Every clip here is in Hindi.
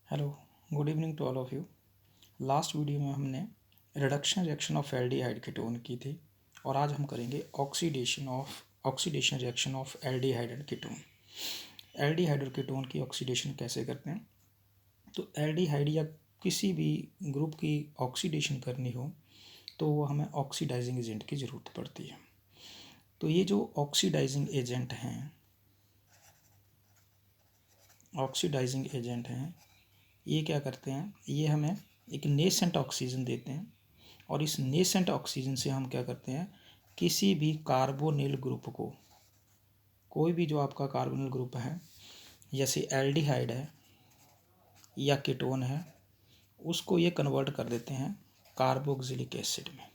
Hello, good evening to all of you. Last video में हमने reduction reaction of aldehyde ketone की थी और आज हम करेंगे oxidation reaction of aldehyde and ketone. Aldehyde और कीटोन की ऑक्सीडेशन कैसे करते हैं? तो एल्डिहाइड या किसी भी ग्रुप की ऑक्सीडेशन करनी हो तो हमें ऑक्सीडाइजिंग एजेंट की ज़रूरत पड़ती है। तो ये जो ऑक्सीडाइजिंग एजेंट हैं ये क्या करते हैं, ये हमें एक नेसेंट ऑक्सीजन देते हैं और इस नेसेंट ऑक्सीजन से हम क्या करते हैं, किसी भी कार्बोनिल ग्रुप को, कोई भी जो आपका कार्बोनिल ग्रुप है जैसे एल्डिहाइड है या कीटोन है, उसको ये कन्वर्ट कर देते हैं कार्बोक्सिलिक एसिड में,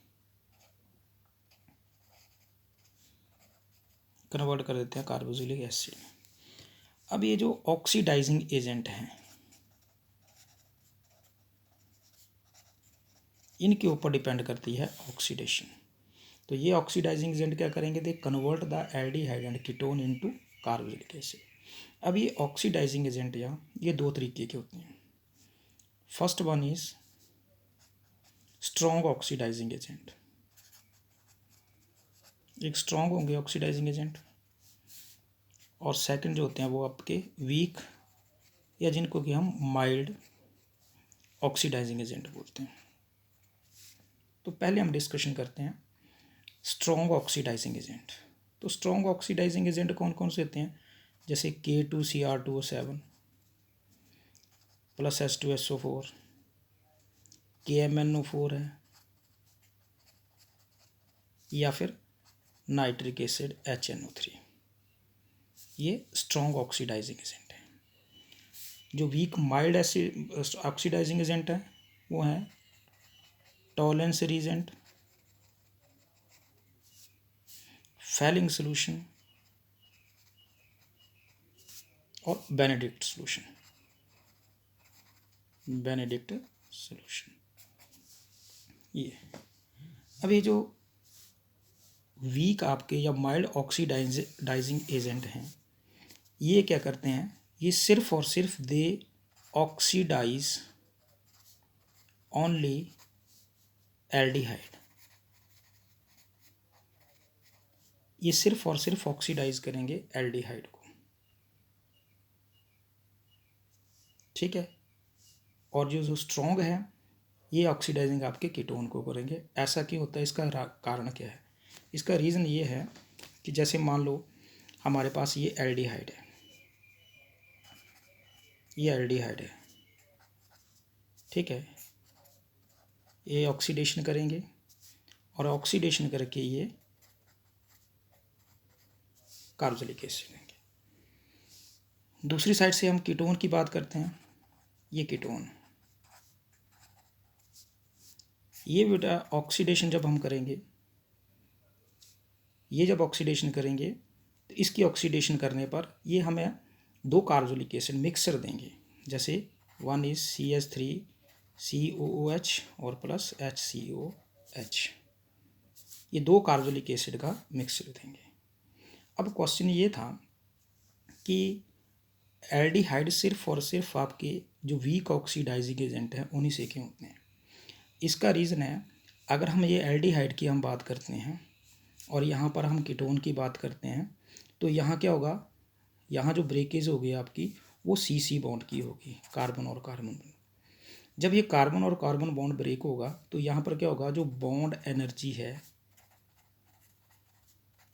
कन्वर्ट कर देते हैं कार्बोक्सिलिक एसिड में। अब ये जो ऑक्सीडाइजिंग एजेंट हैं इनके ऊपर डिपेंड करती है ऑक्सीडेशन। तो ये ऑक्सीडाइजिंग एजेंट क्या करेंगे, they convert the aldehyde and ketone into carboxylic acid. अब ये ऑक्सीडाइजिंग एजेंट ये दो तरीके के होते हैं। First one is strong oxidising agent, एक स्ट्रॉन्ग होंगे ऑक्सीडाइजिंग एजेंट, और सेकंड जो होते हैं वो आपके वीक या जिनको कि हम माइल्ड ऑक्सीडाइजिंग एजेंट बोलते हैं। तो पहले हम डिस्कशन करते हैं स्ट्रॉन्ग ऑक्सीडाइजिंग एजेंट। तो स्ट्रॉन्ग ऑक्सीडाइजिंग एजेंट कौन कौन से होते हैं, जैसे K2Cr2O7 प्लस H2SO4, KMnO4 है, या फिर नाइट्रिक एसिड HNO3। ये स्ट्रॉन्ग ऑक्सीडाइजिंग एजेंट है। जो वीक माइल्ड ऑक्सीडाइजिंग एजेंट है वो हैं टॉलेंस रीजेंट, फेलिंग सोल्यूशन और बेनेडिक्ट सोल्यूशन। ये अब ये जो वीक आपके या माइल्ड ऑक्सीडाइजिंग एजेंट हैं ये क्या करते हैं, ये सिर्फ और सिर्फ दे ऑक्सीडाइज ओनली एल्डिहाइड, ये सिर्फ और सिर्फ ऑक्सीडाइज करेंगे एल्डिहाइड को, ठीक है। और जो स्ट्रॉन्ग है ये ऑक्सीडाइजिंग आपके कीटोन को करेंगे। ऐसा क्यों होता है, इसका कारण क्या है? इसका रीज़न ये है कि जैसे मान लो हमारे पास ये एल्डिहाइड है, ये एल्डिहाइड है, ठीक है। ये ऑक्सीडेशन करेंगे और ऑक्सीडेशन करके ये कार्बोक्सिलिक एसिड लेंगे। दूसरी साइड से हम कीटोन की बात करते हैं, ये कीटोन, ये बेटा ऑक्सीडेशन जब हम करेंगे, ये जब ऑक्सीडेशन करेंगे तो इसकी ऑक्सीडेशन करने पर ये हमें दो कार्बोक्सिलिक एसिड मिक्सर देंगे, जैसे वन इज CH3COOH और प्लस HCOH, ये दो कार्बोक्सिलिक एसिड का मिक्सर देंगे। अब क्वेश्चन ये था कि एल्डिहाइड सिर्फ और सिर्फ आपके जो वीक ऑक्सीडाइजिंग एजेंट हैं उन्हीं से क्यों होते हैं? इसका रीज़न है, अगर हम ये एल्डिहाइड की हम बात करते हैं और यहाँ पर हम कीटोन की बात करते हैं तो यहाँ क्या होगा, यहाँ जो ब्रेकेज होगी आपकी वो CC बॉन्ड की होगी, कार्बन और कार्बन बॉन्ड। जब ये कार्बन और कार्बन बॉन्ड ब्रेक होगा तो यहाँ पर क्या होगा, जो बॉन्ड एनर्जी है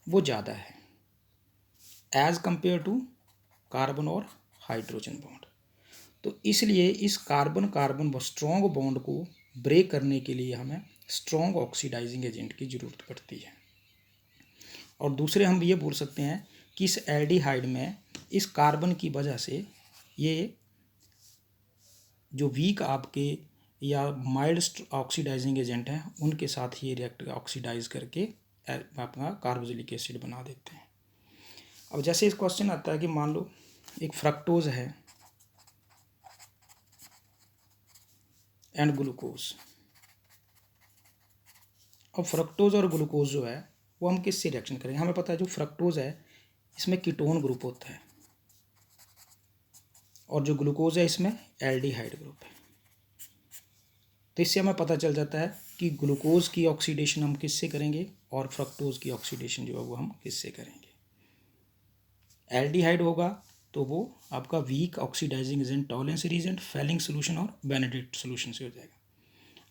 वो ज़्यादा है एज़ कंपेयर टू कार्बन और हाइड्रोजन बॉन्ड। तो इसलिए इस कार्बन कार्बन स्ट्रॉन्ग बॉन्ड को ब्रेक करने के लिए हमें स्ट्रॉन्ग ऑक्सीडाइजिंग एजेंट की ज़रूरत पड़ती है। और दूसरे हम ये बोल सकते हैं कि इस एल्डिहाइड में इस कार्बन की वजह से ये जो वीक आपके या माइल्ड ऑक्सीडाइजिंग एजेंट हैं उनके साथ ये रिएक्ट ऑक्सीडाइज करके अपना कार्बोक्सिलिक एसिड बना देते हैं। अब जैसे इस क्वेश्चन आता है कि मान लो एक फ्रक्टोज है एंड ग्लूकोज। अब फ्रक्टोज और ग्लूकोज जो है वो हम किससे रिएक्शन करेंगे? हमें पता है जो फ्रक्टोज है इसमें कीटोन ग्रुप होता है और जो ग्लूकोज है इसमें एल्डिहाइड ग्रुप है। तो इससे हमें पता चल जाता है कि ग्लूकोज की ऑक्सीडेशन हम किससे करेंगे और फ्रक्टोज की ऑक्सीडेशन जो है वो हम किससे करेंगे। एल्डिहाइड होगा तो वो आपका weak oxidising agent Tollens reagent, Fehling solution और बेनेडिक्ट सोल्यूशन से हो जाएगा।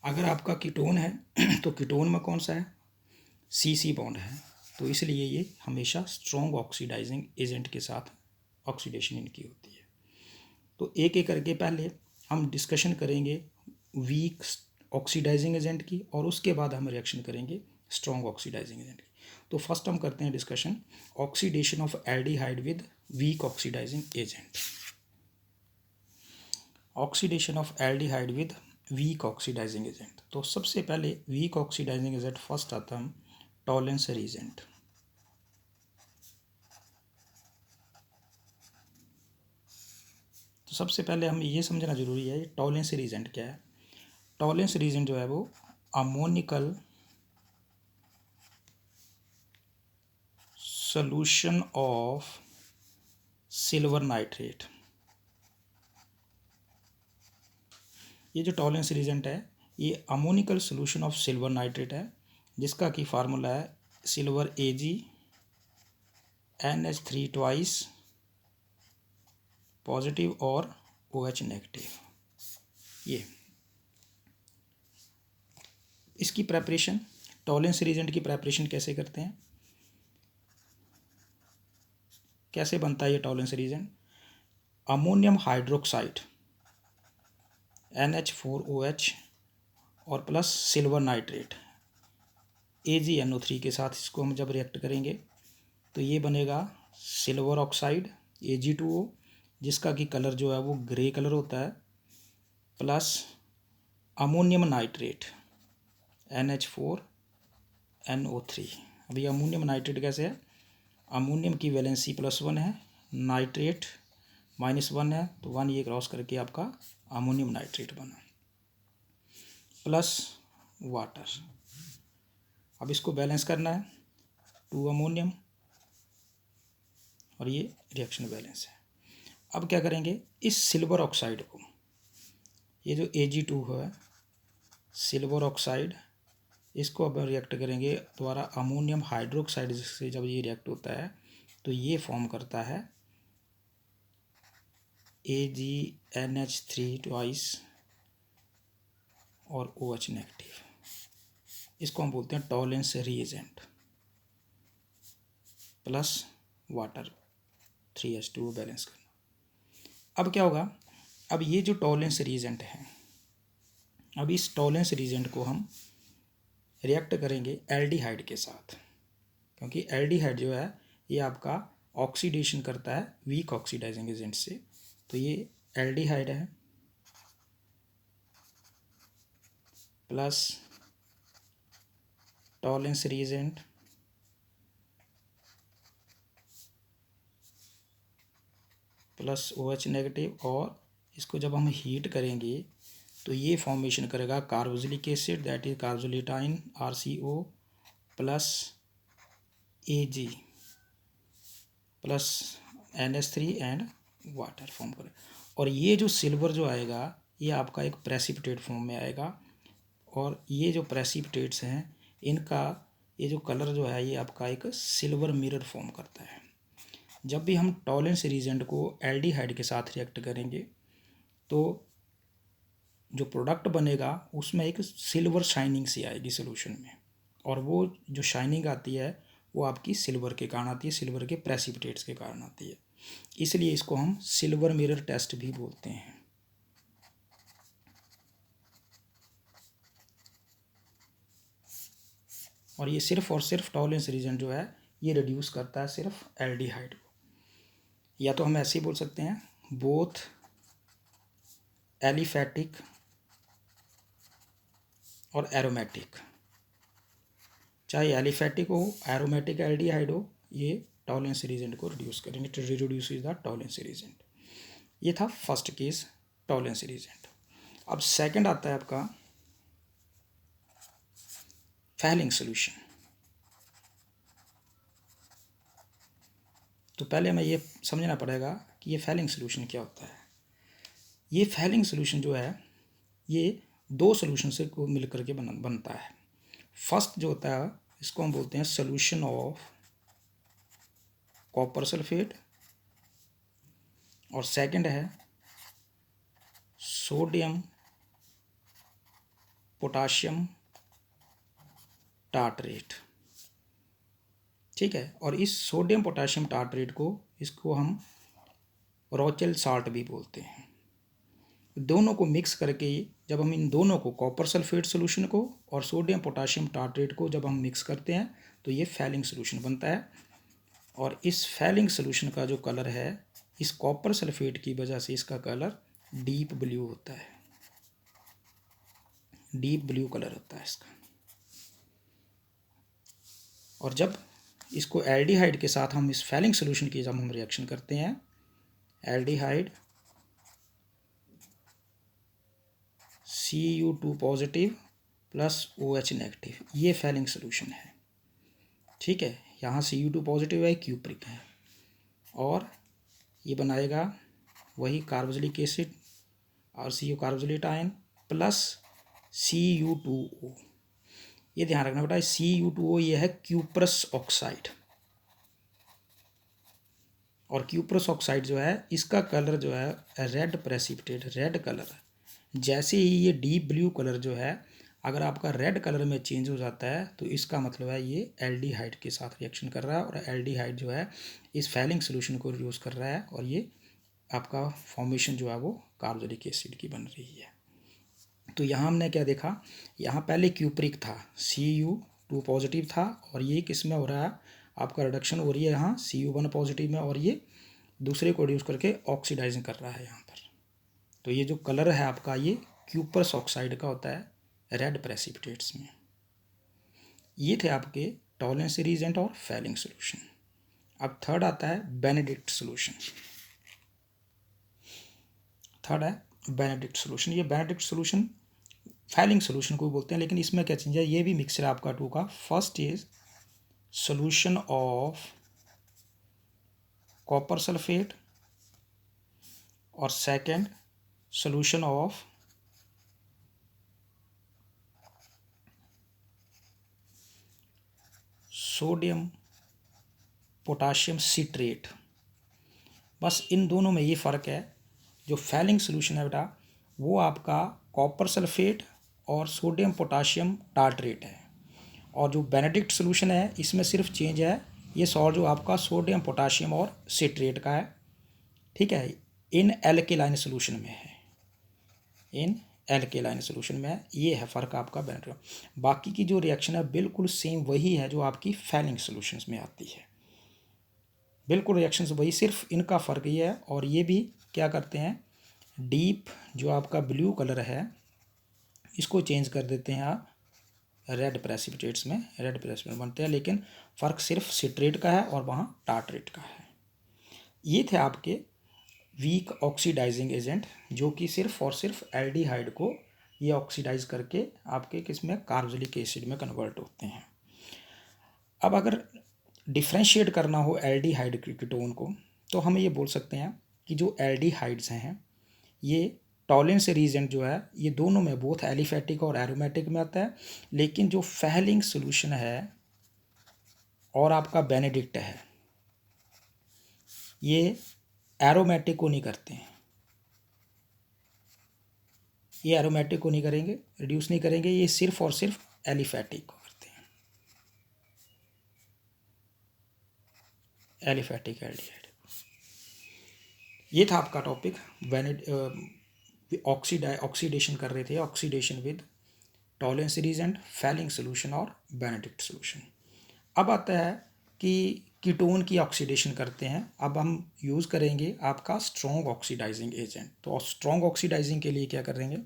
अगर आपका कीटोन है तो कीटोन में कौन सा है, सी बॉन्ड है, तो इसलिए ये हमेशा स्ट्रॉन्ग ऑक्सीडाइजिंग एजेंट के साथ ऑक्सीडेशन इनकी होती है। तो एक एक करके पहले हम डिस्कशन करेंगे वीक ऑक्सीडाइजिंग एजेंट की और उसके बाद हम रिएक्शन करेंगे स्ट्रॉन्ग ऑक्सीडाइजिंग एजेंट की। तो फर्स्ट हम करते हैं discussion oxidation of aldehyde with weak oxidising agent. Oxidation of aldehyde with weak oxidising agent. तो सबसे पहले वीक ऑक्सीडाइजिंग एजेंट फर्स्ट आता है टॉलेंस रीजेंट। तो सबसे पहले हमें ये समझना जरूरी है टॉलेंस रीजेंट क्या है। टॉलेंस रीजेंट जो है वो ammoniacal solution of silver nitrate. ये जो टॉलेंस रीजेंट है ये ammoniacal solution of silver nitrate है, जिसका की फार्मूला है सिल्वर AgNH3 ट्वाइस पॉजिटिव और OH नेगेटिव। ये इसकी प्रेपरेशन, टॉलेंस रीजेंट की प्रेपरेशन कैसे करते हैं, कैसे बनता है ये Tollens reagent. Ammonium hydroxide NH4OH और प्लस सिल्वर नाइट्रेट AgNO3 के साथ इसको हम जब रिएक्ट करेंगे तो ये बनेगा सिल्वर ऑक्साइड Ag2O, जिसका कि कलर जो है वो ग्रे कलर होता है, प्लस अमोनियम नाइट्रेट NH4NO3। अभी अमोनियम नाइट्रेट कैसे है, अमोनियम की वैलेंसी +1 है, नाइट्रेट -1 है, तो 1 ये क्रॉस करके आपका अमोनियम नाइट्रेट बना, प्लस वाटर। अब इसको बैलेंस करना है, 2 अमोनियम और ये रिएक्शन बैलेंस है। अब क्या करेंगे, इस सिल्वर ऑक्साइड को, ये जो Ag2 है सिल्वर ऑक्साइड, इसको अब रिएक्ट करेंगे द्वारा अमोनियम हाइड्रोक्साइड से। जब ये रिएक्ट होता है तो ये फॉर्म करता है AgNH3 ट्वाइस और OH नेगेटिव। इसको हम बोलते हैं Tollens reagent, plus water 3H2 balance करना। अब क्या होगा, अब ये जो टॉलेंस रीजेंट है, अब इस टॉलेंस रीजेंट को हम रिएक्ट करेंगे एल्डिहाइड के साथ, क्योंकि एल्डिहाइड जो है ये आपका ऑक्सीडेशन करता है वीक ऑक्सीडाइजिंग एजेंट से। तो ये एल्डिहाइड है plus Tollens reagent plus OH negative, और इसको जब हम हीट करेंगे तो ये फॉर्मेशन करेगा carboxylic acid, that is carboxylate RCO plus Ag plus NH3 and water form करे। और ये जो सिल्वर जो आएगा ये आपका एक प्रेसिपिटेट फॉर्म में आएगा, और ये जो प्रेसिपिटेट्स हैं इनका ये जो कलर जो है ये आपका एक सिल्वर मिरर फॉर्म करता है। जब भी हम टॉलेंस रीजेंट को एल्डिहाइड के साथ रिएक्ट करेंगे तो जो प्रोडक्ट बनेगा उसमें एक सिल्वर शाइनिंग सी आएगी सोल्यूशन में, और वो जो शाइनिंग आती है वो आपकी सिल्वर के कारण आती है, सिल्वर के प्रेसिपिटेट्स के कारण आती है। इसलिए इसको हम सिल्वर मिरर टेस्ट भी बोलते हैं। और ये सिर्फ और सिर्फ टॉलेंस रीजन जो है ये रिड्यूस करता है सिर्फ एल्डिहाइड को। या तो हम ऐसे ही बोल सकते हैं बोथ एलिफैटिक और एरोमेटिक, चाहे एलिफैटिक हो एरोमेटिक एल्डिहाइड हो, ये टॉलेंस रीजेंट को रिड्यूस करेंगे, it reduces the Tollens reagent. ये था फर्स्ट केस टॉलेंस रीजेंट। अब सेकंड आता है आपका फेलिंग सोल्यूशन। तो पहले हमें ये समझना पड़ेगा कि ये फेलिंग सोल्यूशन क्या होता है। ये फैलिंग सोल्यूशन जो है ये दो सोल्यूशन से को मिल करके बनता है। फर्स्ट जो होता है इसको हम बोलते हैं सोल्यूशन ऑफ कॉपर सल्फेट, और सेकंड है सोडियम पोटाशियम टार्टरेट। ठीक है, और इस सोडियम पोटाशियम टार्टरेट को इसको हम रोचेल साल्ट भी बोलते हैं। दोनों को मिक्स करके जब हम इन दोनों को कॉपर सल्फेट सोल्यूशन को और सोडियम पोटाशियम टार्टरेट को जब हम मिक्स करते हैं तो ये फैलिंग सोल्यूशन बनता है। और इस फैलिंग सोल्यूशन का जो कलर है इस कॉपर सल्फेट की वजह से इसका कलर डीप ब्लू होता है, डीप ब्लू कलर होता है इसका। और जब इसको एल्डिहाइड के साथ हम इस फैलिंग सोल्यूशन की जब हम रिएक्शन करते हैं, aldehyde Cu2 positive plus OH negative, ये फैलिंग सोल्यूशन है। ठीक है, यहाँ Cu2 पॉजिटिव है, क्यूप्रिक है, और ये बनाएगा वही कार्बोक्सिलिक एसिड और CO carboxylate ion plus Cu2O। ये ध्यान रखना बेटा, Cu2O ये है क्यूप्रस ऑक्साइड, और क्यूप्रस ऑक्साइड जो है इसका कलर जो है रेड प्रेसिपिटेट, रेड कलर। जैसे ही ये डीप ब्लू कलर जो है अगर आपका रेड कलर में चेंज हो जाता है तो इसका मतलब है ये एल्डिहाइड के साथ रिएक्शन कर रहा है, और एल्डिहाइड जो है इस फैलिंग सोल्यूशन को यूज़ कर रहा है, और ये आपका फॉर्मेशन जो है वो कार्बोक्सिलिक एसिड की बन रही है। तो यहाँ हमने क्या देखा, यहाँ पहले क्यूप्रिक था, Cu2 पॉजिटिव था, और ये किस में हो रहा है आपका रिडक्शन हो रही है यहाँ Cu1 पॉजिटिव में, और ये दूसरे को रिड्यूस करके ऑक्सीडाइजिंग कर रहा है यहाँ पर। तो ये जो कलर है आपका ये क्यूप्रस ऑक्साइड का होता है रेड प्रेसिपिटेट्स में। ये थे आपके टॉलरेंस रीजेंट और फैलिंग सोल्यूशन। अब थर्ड आता है बेनेडिक्ट सोल्यूशन। थर्ड है बेनेडिक्ट सोल्यूशन। ये बेनेडिक्ट सोल्यूशन फैलिंग सोल्यूशन को बोलते हैं, लेकिन इसमें क्या चेंज है, ये भी मिक्सचर आपका टू का। First is solution of copper sulphate, और second solution of sodium potassium citrate. बस इन दोनों में ये फ़र्क है, जो फैलिंग सोल्यूशन है बेटा वो आपका कॉपर सल्फेट और सोडियम पोटाशियम टार्टरेट है, और जो बेनेडिक्ट सोल्यूशन है इसमें सिर्फ चेंज है, ये सॉल्ट जो आपका सोडियम पोटाशियम और सिट्रेट का है। ठीक है, इन एल्केलाइन सोल्यूशन में है, इन एल्केलाइन सोल्यूशन में है, ये है फ़र्क आपका बेनेडिक्ट। बाकी की जो रिएक्शन है बिल्कुल सेम वही है जो आपकी फैलिंग सोल्यूशंस में आती है, बिल्कुल रिएक्शंस वही, सिर्फ इनका फ़र्क ये है। और ये भी क्या करते हैं, डीप जो आपका ब्लू कलर है इसको चेंज कर देते हैं आप रेड प्रेसिपिटेट्स में, रेड प्रेसिपिटेट बनते हैं, लेकिन फ़र्क सिर्फ सिट्रेट का है और वहाँ टार्टरेट का है। ये थे आपके वीक ऑक्सीडाइजिंग एजेंट जो कि सिर्फ और सिर्फ एल्डिहाइड को ये ऑक्सीडाइज करके आपके किस में कार्बोक्सिलिक एसिड में कन्वर्ट होते हैं। अब अगर डिफ्रेंशिएट करना हो एल्डिहाइड कीटोन को तो हम ये बोल सकते हैं कि जो एल्डिहाइड्स हैं ये टॉलरेंस रीजेंट जो है ये दोनों में बोथ एलिफेटिक और एरोमेटिक में आता है, लेकिन जो फैलिंग सोल्यूशन है और आपका बेनेडिक्ट है ये एरोमेटिक को नहीं करते हैं, ये एरोमेटिक को नहीं करेंगे, रिड्यूस नहीं करेंगे, ये सिर्फ और सिर्फ एलिफेटिक को करते हैं, एलिफेटिक एल्डिहाइड। ये था आपका टॉपिक ऑक्सीडेशन कर रहे थे, oxidation with tolerance reagent, Fehling solution और बेनेडिक्ट सोल्यूशन। अब आता है कि कीटोन की ऑक्सीडेशन करते हैं, अब हम यूज़ करेंगे आपका स्ट्रॉन्ग ऑक्सीडाइजिंग एजेंट। तो स्ट्रॉन्ग ऑक्सीडाइजिंग के लिए क्या करेंगे,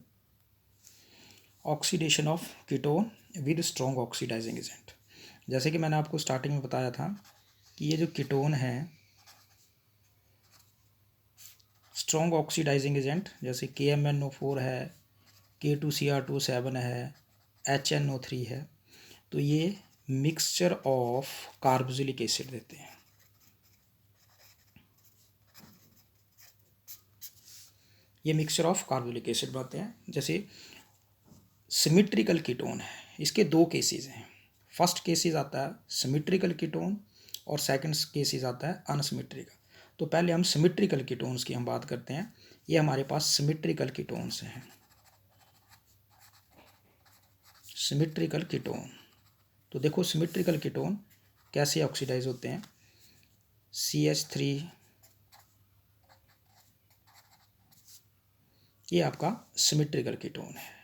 oxidation of ketone with strong oxidising agent. जैसे कि मैंने आपको स्टार्टिंग में बताया था कि ये जो कीटोन है स्ट्रॉन्ग ऑक्सीडाइजिंग एजेंट जैसे KMnO4 है, K2Cr2 है, HNO3 है, तो ये मिक्सचर ऑफ कार्बोक्सिलिक एसिड देते हैं। ये मिक्सचर ऑफ कार्बोलिक एसिड बनाते हैं। जैसे सिमेट्रिकल कीटोन है, इसके दो केसेस हैं। फर्स्ट केसेस आता है सिमेट्रिकल कीटोन और सेकंड केसेस आता है अनसिमेट्रिकल। तो पहले हम सिमेट्रिकल कीटोन्स की हम बात करते हैं। ये हमारे पास सिमेट्रिकल कीटोन्स हैं। सिमेट्रिकल कीटोन, तो देखो सिमेट्रिकल कीटोन कैसे ऑक्सीडाइज होते हैं। CH3 ये आपका सिमेट्रिकल कीटोन है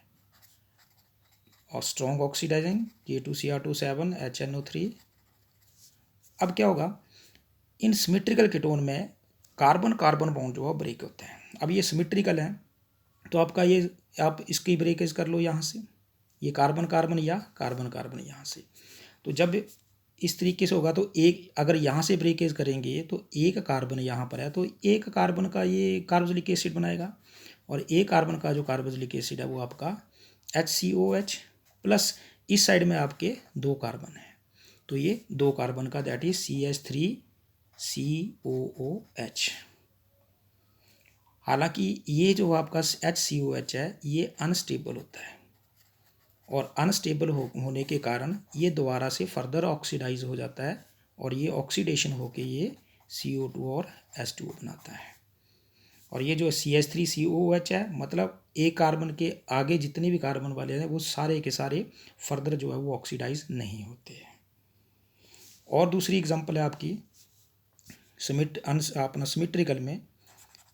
और स्ट्रॉन्ग ऑक्सीडाइजिंग K2Cr2 HNO3। अब क्या होगा, इन सिमेट्रिकल कीटोन में कार्बन कार्बन बॉन्ड जो है ब्रेक होते हैं। अब ये सिमेट्रिकल है तो आपका ये आप इसकी ब्रेकेज कर लो यहाँ से, ये कार्बन कार्बन या कार्बन कार्बन यहाँ से। तो जब इस तरीके से होगा तो एक अगर यहाँ से ब्रेकेज करेंगे तो एक कार्बन यहाँ पर है तो एक कार्बन का ये कार्बोक्सिलिक एसिड बनाएगा और एक कार्बन का जो कार्बोक्सिलिक एसिड है वो आपका HCOH प्लस इस साइड में आपके दो कार्बन है तो ये दो कार्बन का दैट इज CH3COOH। हालांकि ये जो आपका HCOH है ये अनस्टेबल होता है और अनस्टेबल होने के कारण ये दोबारा से फर्दर ऑक्सीडाइज हो जाता है और ये ऑक्सीडेशन होके ये CO2 और H2O बनाता है। और ये जो CH3COOH है मतलब एक कार्बन के आगे जितने भी कार्बन वाले हैं वो सारे के सारे फर्दर जो है वो ऑक्सीडाइज नहीं होते हैं। और दूसरी एग्जांपल है आपकी अपना सिमेट्रिकल में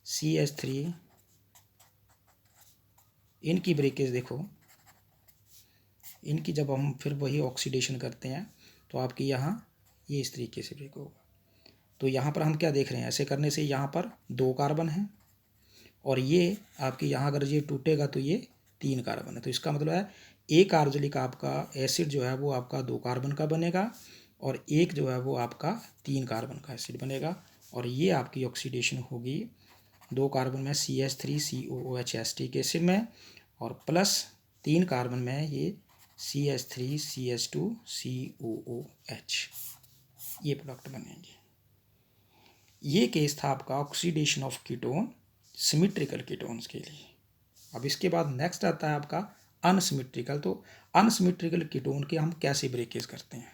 CH3, इनकी ब्रेकेज देखो, इनकी जब हम फिर वही ऑक्सीडेशन करते हैं तो आपकी यहाँ ये इस तरीके से ब्रेक होगा। तो यहाँ पर हम क्या देख रहे हैं, ऐसे करने से यहाँ पर दो कार्बन हैं और ये आपकी यहाँ अगर ये टूटेगा तो ये तीन कार्बन है। तो इसका मतलब है एक कार्बोक्सिलिक आपका एसिड जो है वो आपका दो कार्बन का बनेगा और एक जो है वो आपका तीन कार्बन का एसिड बनेगा और ये आपकी ऑक्सीडेशन होगी दो कार्बन में CH3COOH एसिटिक एसिड में और प्लस तीन कार्बन में ये CH3CH2COOH, ये प्रोडक्ट बनेंगे। ये केस था आपका oxidation of ketone symmetrical ketones के लिए। अब इसके बाद नेक्स्ट आता है आपका अनसिमेट्रिकल। तो अनसिमेट्रिकल कीटोन के हम कैसे ब्रेकेज करते हैं।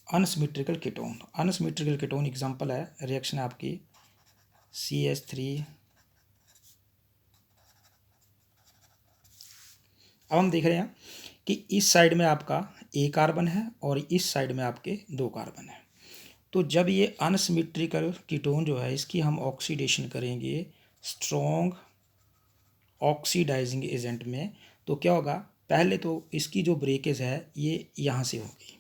अनसिमेट्रिकल कीटोन एग्जांपल है रिएक्शन आपकी CH3। अब हम देख रहे हैं कि इस साइड में आपका एक कार्बन है और इस साइड में आपके दो कार्बन है। तो जब ये अनसिमेट्रिकल कीटोन जो है इसकी हम ऑक्सीडेशन करेंगे स्ट्रॉन्ग ऑक्सीडाइजिंग एजेंट में तो क्या होगा, पहले तो इसकी जो ब्रेकेज है ये यहाँ से होगी।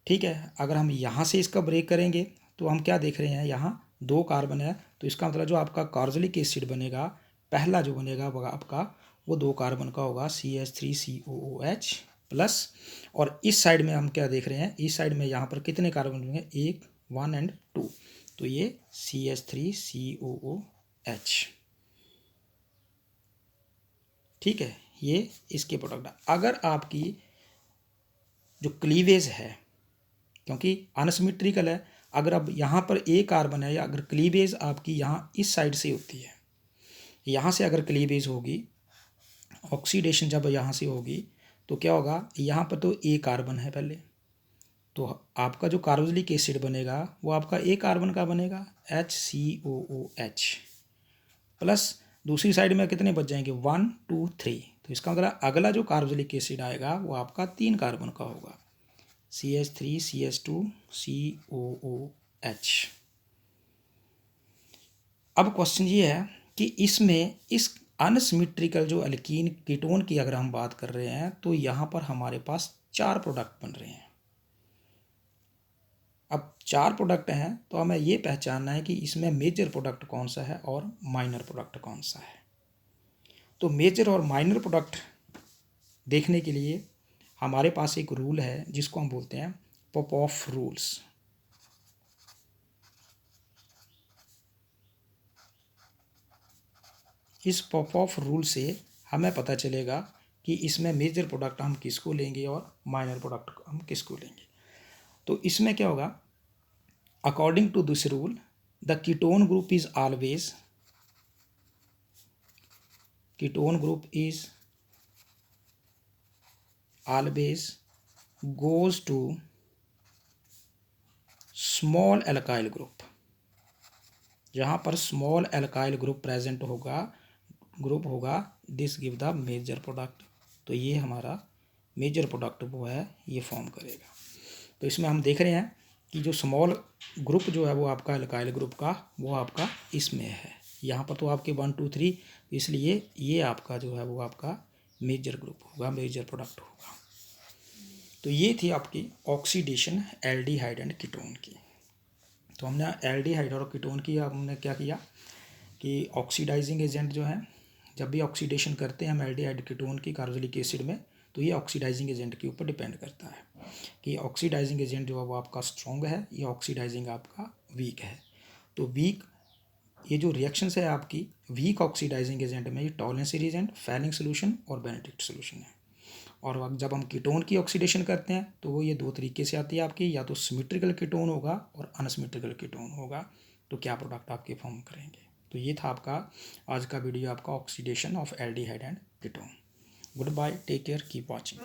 ठीक है, अगर हम यहाँ से इसका ब्रेक करेंगे तो हम क्या देख रहे हैं, यहाँ दो कार्बन है तो इसका मतलब जो आपका कार्बोक्सिलिक एसिड बनेगा पहला जो बनेगा वो आपका वो दो कार्बन का होगा CH3COOH प्लस। और इस साइड में हम क्या देख रहे हैं, इस साइड में यहाँ पर कितने कार्बन बनेंगे, 1 1 और 2 तो ये CH3COOH। ठीक है, ये इसके प्रोडक्ट। अगर आपकी जो क्लीवेज है क्योंकि अनसिमेट्रिकल है, अगर अब यहाँ पर एक कार्बन है या अगर क्लीवेज आपकी यहाँ इस साइड से होती है, यहाँ से अगर क्लीवेज होगी ऑक्सीडेशन जब यहाँ से होगी तो क्या होगा, यहाँ पर तो एक कार्बन है पहले तो आपका जो कार्बोक्सिलिक एसिड बनेगा वो आपका एक कार्बन का बनेगा HCOOH प्लस दूसरी साइड में कितने बच जाएंगे 1 2 3। तो इसका मतलब अगला जो कार्बोक्सिलिक एसिड आएगा वो आपका तीन कार्बन का होगा CH3CH2COOH। अब क्वेश्चन ये है कि इसमें इस अनसिमेट्रिकल जो एल्कीन कीटोन की अगर हम बात कर रहे हैं तो यहाँ पर हमारे पास चार प्रोडक्ट बन रहे हैं। अब चार प्रोडक्ट हैं तो हमें ये पहचानना है कि इसमें मेजर प्रोडक्ट कौन सा है और माइनर प्रोडक्ट कौन सा है। तो मेजर और माइनर प्रोडक्ट देखने के लिए हमारे पास एक रूल है जिसको हम बोलते हैं पॉप-ऑफ रूल्स। इस पॉप-ऑफ रूल से हमें पता चलेगा कि इसमें मेजर प्रोडक्ट हम किसको लेंगे और माइनर प्रोडक्ट हम किसको लेंगे। तो इसमें क्या होगा, according to this rule the ketone group is always, ketone group is always goes to small alkyl group. जहाँ पर स्मॉल एल्काइल ग्रुप प्रेजेंट होगा, ग्रुप होगा, this give the major product. तो ये हमारा मेजर प्रोडक्ट वो है, ये फॉर्म करेगा। तो इसमें हम देख रहे हैं कि जो स्मॉल ग्रुप जो है वो आपका एल्काइल ग्रुप का, वो आपका इसमें है। यहाँ पर तो आपके 1 2 3, इसलिए ये आपका जो है वो आपका मेजर ग्रुप होगा, मेजर प्रोडक्ट होगा। तो ये थी आपकी ऑक्सीडेशन एल्डिहाइड एंड कीटोन की। तो हमने एल्डिहाइड और कीटोन की हमने क्या किया कि ऑक्सीडाइजिंग एजेंट जो है, जब भी ऑक्सीडेशन करते हैं हम एल्डिहाइड कीटोन की कार्बोक्सिलिक एसिड में, तो ये ऑक्सीडाइजिंग एजेंट के ऊपर डिपेंड करता है कि ऑक्सीडाइजिंग एजेंट जो है वो आपका स्ट्रॉन्ग है या ऑक्सीडाइजिंग आपका वीक है। तो वीक, ये जो रिएक्शंस है आपकी वीक ऑक्सीडाइजिंग एजेंट में, ये टॉलरेंस एजेंट, फैलिंग सोल्यूशन और बेनेडिक्ट सोल्यूशन है। और जब हम कीटोन की ऑक्सीडेशन करते हैं तो वो ये 2 तरीके से आती है आपकी, या तो सिमेट्रिकल कीटोन होगा और अनसिमेट्रिकल कीटोन होगा। तो क्या प्रोडक्ट आपके फॉर्म करेंगे। तो ये था आपका आज का वीडियो, आपका oxidation of aldehyde and ketone. Good bye, take care, keep watching.